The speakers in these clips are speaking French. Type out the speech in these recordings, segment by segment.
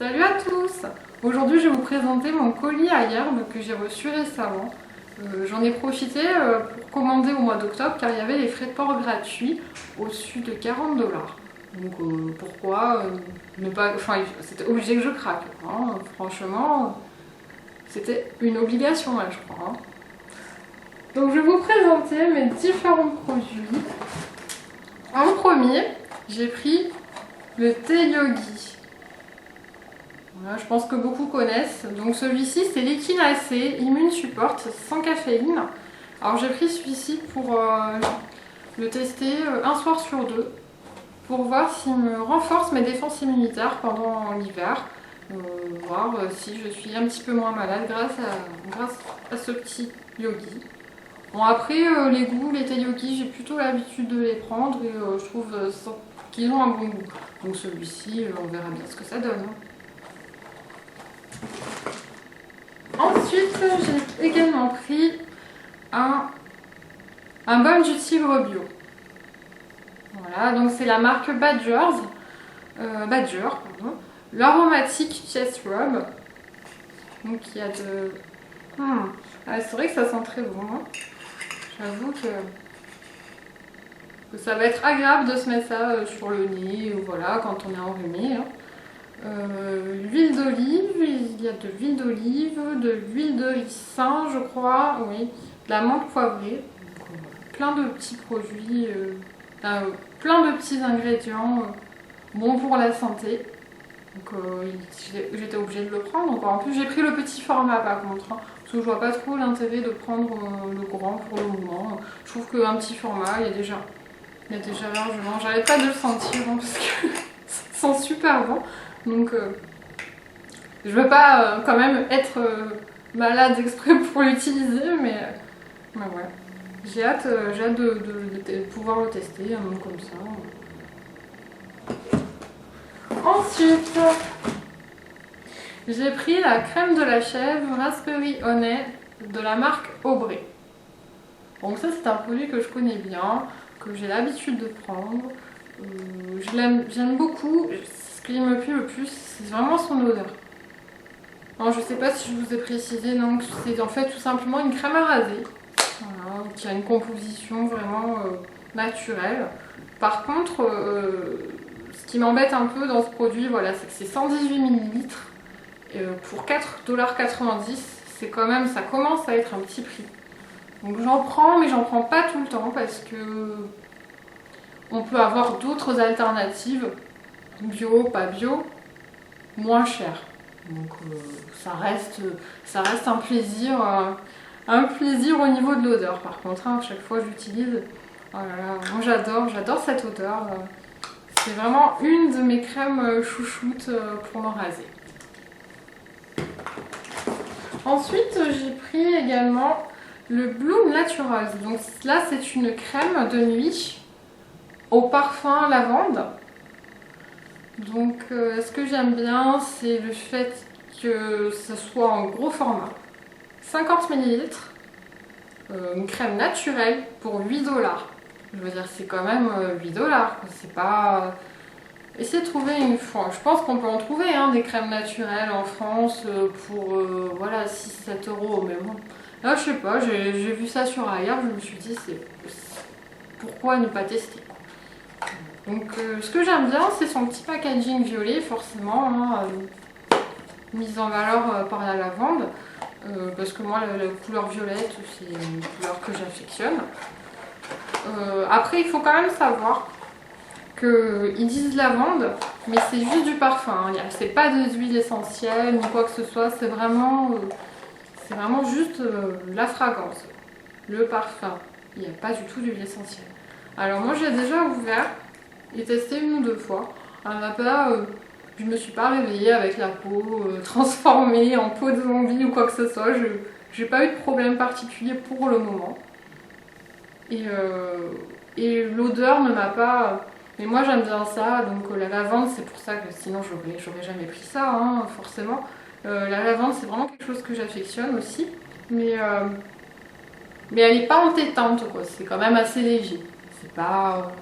Salut à tous! Aujourd'hui je vais vous présenter mon colis à herbe que j'ai reçu récemment. J'en ai profité pour commander au mois d'octobre car il y avait les frais de port gratuits au-dessus de 40 $. Donc pourquoi ne pas... Enfin c'était obligé que je craque. Hein. Franchement, c'était une obligation là je crois. Hein. Donc je vais vous présenter mes différents produits. En premier, j'ai pris le thé yogi. Voilà, je pense que beaucoup connaissent. Donc celui-ci c'est l'Echinacea Immune Support sans caféine. Alors j'ai pris celui-ci pour le tester un soir sur deux pour voir s'il me renforce mes défenses immunitaires pendant l'hiver. Voir si je suis un petit peu moins malade grâce à ce petit yogi. Bon après les goûts, les thé yogi, j'ai plutôt l'habitude de les prendre et je trouve qu'ils ont un bon goût. Donc celui-ci, on verra bien ce que ça donne. Ensuite, j'ai également pris un baume du tigre bio. Voilà, donc c'est la marque Badger, l'aromatique chest rub. Donc il y a de... Ah, c'est vrai que ça sent très bon. Hein. J'avoue que ça va être agréable de se mettre ça sur le nez, voilà, quand on est enrhumé. Hein. L'huile d'olive, il y a de l'huile d'olive, de l'huile de ricin je crois, oui, de la menthe poivrée, plein de petits produits, plein de petits ingrédients bons pour la santé. Donc j'étais obligée de le prendre. Donc, en plus j'ai pris le petit format par contre, hein, parce que je vois pas trop l'intérêt de prendre le grand pour le moment. Je trouve qu'un petit format, il y a déjà largement, j'arrête pas de le sentir hein, parce que ça sent super bon. Donc je veux pas quand même être malade exprès pour l'utiliser, mais ouais. J'ai hâte de pouvoir le tester comme ça. Ensuite, j'ai pris la crème de la chèvre Raspberry Honey de la marque Aubrey. Donc ça c'est un produit que je connais bien, que j'ai l'habitude de prendre. J'aime beaucoup. Ce qui me plaît le plus, c'est vraiment son odeur. Alors, je sais pas si je vous ai précisé, donc c'est en fait tout simplement une crème à raser, voilà, qui a une composition vraiment naturelle. Par contre, ce qui m'embête un peu dans ce produit, voilà, c'est que c'est 118 ml pour 4,90 $. C'est quand même, ça commence à être un petit prix. Donc j'en prends, mais j'en prends pas tout le temps parce que on peut avoir d'autres alternatives. Bio, pas bio, moins cher. Donc ça reste un plaisir au niveau de l'odeur. Par contre, hein, à chaque fois que j'utilise, oh là là, moi j'adore cette odeur. C'est vraiment une de mes crèmes chouchoutes pour me raser. Ensuite, j'ai pris également le Bloom Naturals. Donc là, c'est une crème de nuit au parfum lavande. Donc ce que j'aime bien, c'est le fait que ce soit en gros format. 50 ml, une crème naturelle pour 8 $. Je veux dire, c'est quand même 8 $. C'est pas... Essayez de trouver une fois. Je pense qu'on peut en trouver hein, des crèmes naturelles en France pour voilà, 6-7 €. Mais bon, là je sais pas, j'ai vu ça sur ailleurs, je me suis dit, pourquoi ne pas tester. Donc ce que j'aime bien, c'est son petit packaging violet, forcément, hein, mise en valeur par la lavande, parce que moi la couleur violette, c'est une couleur que j'affectionne. Après, il faut quand même savoir qu'ils disent lavande, mais c'est juste du parfum, hein. C'est pas des huiles essentielles ni quoi que ce soit, c'est vraiment juste la fragrance, le parfum. Il n'y a pas du tout d'huile essentielle. Alors moi j'ai déjà ouvert et testé une ou deux fois. Je me suis pas réveillée avec la peau transformée en peau de zombie ou quoi que ce soit. J'ai pas eu de problème particulier pour le moment. Et l'odeur ne m'a pas... Mais moi j'aime bien ça, donc la lavande c'est pour ça que sinon j'aurais jamais pris ça, hein, forcément. La lavande c'est vraiment quelque chose que j'affectionne aussi. Mais elle n'est pas entêtante, quoi. C'est quand même assez léger. C'est pas...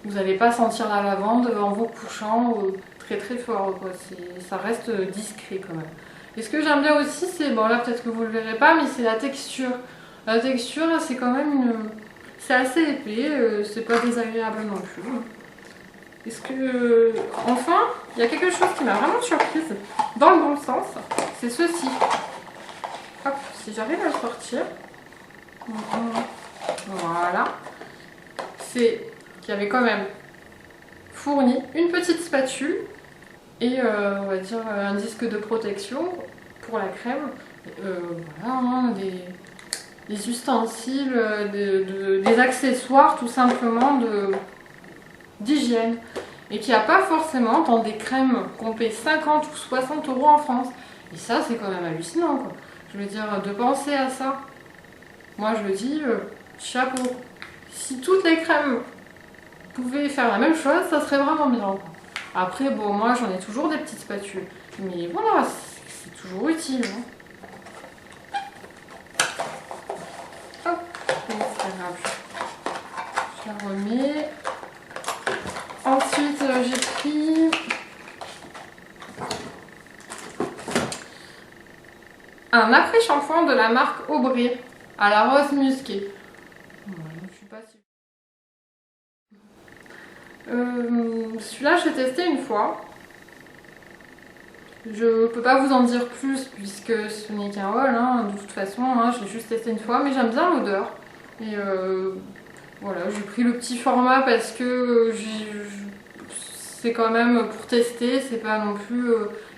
vous n'allez pas sentir la lavande en vous couchant très très fort, quoi. Ça reste discret quand même. Et ce que j'aime bien aussi, c'est, bon là peut-être que vous le verrez pas, mais c'est la texture. La texture, c'est quand même c'est assez épais, c'est pas désagréable non plus. Est-ce que, enfin, il y a quelque chose qui m'a vraiment surprise, dans le bon sens, c'est ceci. Hop, si j'arrive à le sortir. Voilà. C'est qu'il y avait quand même fourni une petite spatule et on va dire un disque de protection pour la crème. Voilà, hein, des ustensiles, des accessoires tout simplement d'hygiène. Et qu'il n'y a pas forcément dans des crèmes qu'on paie 50 ou 60 € en France. Et ça, c'est quand même hallucinant, quoi. Je veux dire, de penser à ça. Moi, je me dis, chapeau. Si toutes les crèmes pouvaient faire la même chose, ça serait vraiment bien, quoi. Après, bon, moi, j'en ai toujours des petites spatules. Mais voilà, c'est toujours utile, hein. Hop, c'est pas grave. Je la remets. Ensuite, j'ai pris un après-shampoing de la marque Aubrey à la rose musquée. Je sais pas si... celui-là, j'ai testé une fois. Je peux pas vous en dire plus puisque ce n'est qu'un haul, hein, de toute façon. Hein, je l'ai juste testé une fois, mais j'aime bien l'odeur. Et voilà, j'ai pris le petit format parce que c'est quand même pour tester, c'est pas non plus...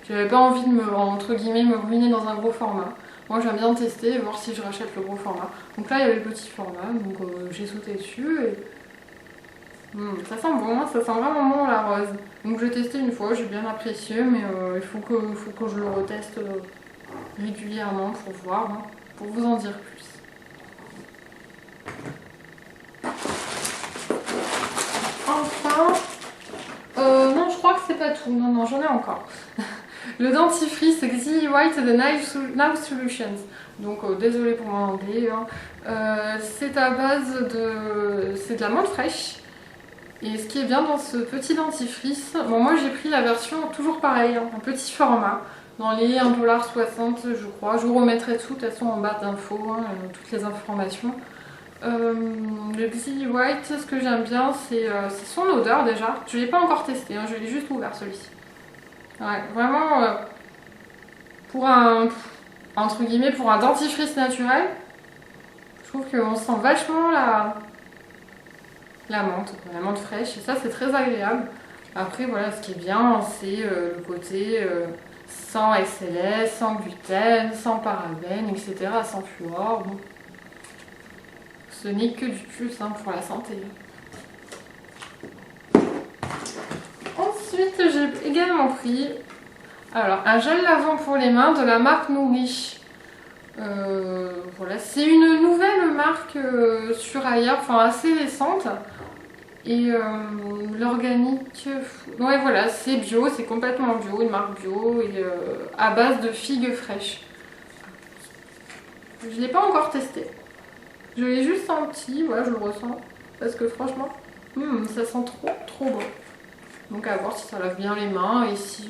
j'avais pas envie de entre guillemets, me ruiner dans un gros format. Moi j'aime bien tester et voir si je rachète le gros format. Donc là il y avait le petit format, donc j'ai sauté dessus et... ça sent bon, ça sent vraiment bon la rose. Donc j'ai testé une fois, j'ai bien apprécié, mais il faut que je le reteste régulièrement pour voir, hein, pour vous en dire plus. Enfin, non, je crois que c'est pas tout. Non, j'en ai encore. Le dentifrice Xi White de Now Solutions. Donc, désolé pour mon anglais. Hein. C'est à base de... C'est de la menthe fraîche. Et ce qui est bien dans ce petit dentifrice... Bon, moi, j'ai pris la version toujours pareil, hein, un petit format. Dans les 1,60 $, je crois. Je vous remettrai tout, de toute façon, en barre d'infos, hein, toutes les informations. Le Xi White, ce que j'aime bien, c'est son odeur déjà. Je ne l'ai pas encore testé, hein, je l'ai juste ouvert celui-ci. Ouais, vraiment, pour entre guillemets, pour un dentifrice naturel, je trouve qu'on sent vachement la menthe fraîche, et ça c'est très agréable. Après, voilà, ce qui est bien, c'est le côté sans SLS, sans gluten, sans parabènes, etc., sans fluor. Bon. Ce n'est que du plus, hein, pour la santé. Ensuite, j'ai également pris un gel lavant pour les mains de la marque Nourish. Voilà, c'est une nouvelle marque sur Ailleurs, enfin assez récente. Et l'organique, ouais voilà, c'est bio, c'est complètement bio, une marque bio et à base de figues fraîches. Je ne l'ai pas encore testé. Je l'ai juste senti, voilà, je le ressens, parce que franchement, ça sent trop bon. Donc à voir si ça lave bien les mains et si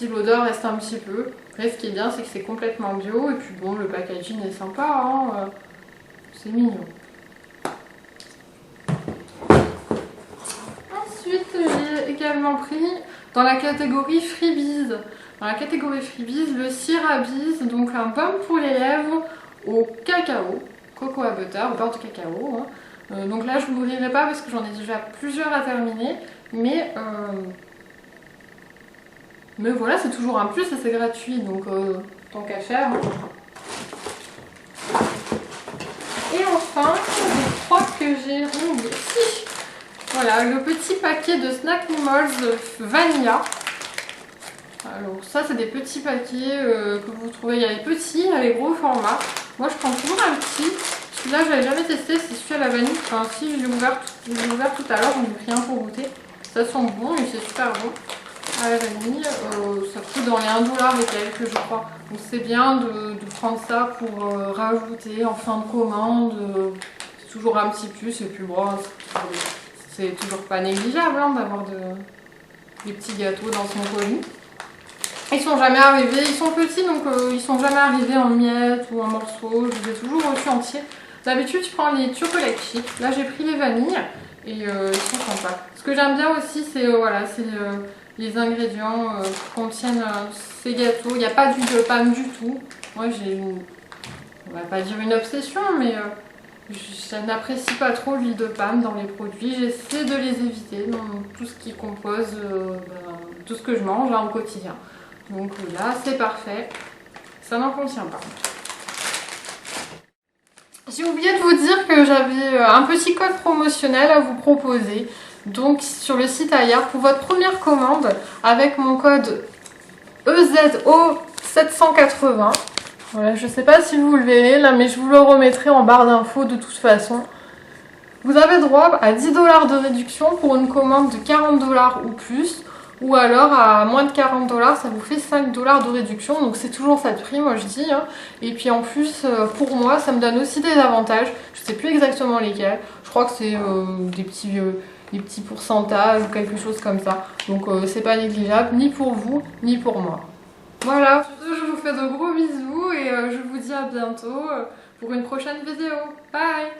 l'odeur reste un petit peu. Après, ce qui est bien, c'est que c'est complètement bio et puis bon, le packaging est sympa, hein, c'est mignon. Ensuite, j'ai également pris dans la catégorie Freebies. Dans la catégorie Freebies, le Cerabies, donc un baume pour les lèvres au cacao, cocoa butter, au beurre de cacao. Hein. Donc là, je ne vous lirai pas parce que j'en ai déjà plusieurs à terminer, mais voilà, c'est toujours un plus et c'est gratuit, donc tant qu'à faire. Hein. Et enfin, je crois que j'ai oublié. Si. Voilà, le petit paquet de Snackimals Vanilla. Alors ça, c'est des petits paquets que vous trouvez. Il y a les petits, il y a les gros formats. Moi, je prends toujours un petit. Celui-là, je l'avais jamais testé, c'est celui à la vanille. Enfin, si, je l'ai ouvert tout à l'heure, donc j'ai pris un pour goûter. Ça sent bon et c'est super bon. À la vanille, ça coûte dans les 1 $ et quelques, je crois. Donc c'est bien de prendre ça pour rajouter en fin de commande. C'est toujours un petit plus et puis bon, c'est toujours pas négligeable hein, d'avoir des petits gâteaux dans son colis. Ils sont jamais arrivés, ils sont petits donc ils sont jamais arrivés en miettes ou en morceaux, je les ai toujours reçus entiers. D'habitude je prends les chocolate chips, là j'ai pris les vanilles et ils sont sympas. Ce que j'aime bien aussi c'est voilà, les ingrédients qui contiennent ces gâteaux, il n'y a pas d'huile de palme du tout. Moi j'ai on va pas dire une obsession mais je n'apprécie pas trop l'huile de palme dans les produits, j'essaie de les éviter dans tout ce qui compose tout ce que je mange là, au quotidien. Donc là c'est parfait, ça n'en contient pas. J'ai oublié de vous dire que j'avais un petit code promotionnel à vous proposer. Donc sur le site Ailleurs, pour votre première commande, avec mon code EZO780. Voilà, je ne sais pas si vous le verrez là, mais je vous le remettrai en barre d'infos de toute façon. Vous avez droit à 10 $ de réduction pour une commande de 40 $ ou plus. Ou alors à moins de 40 $, ça vous fait 5 $ de réduction. Donc c'est toujours ça de prix, moi je dis. Hein. Et puis en plus, pour moi, ça me donne aussi des avantages. Je ne sais plus exactement lesquels. Je crois que c'est des petits pourcentages ou quelque chose comme ça. Donc c'est pas négligeable, ni pour vous, ni pour moi. Voilà, je vous fais de gros bisous et je vous dis à bientôt pour une prochaine vidéo. Bye!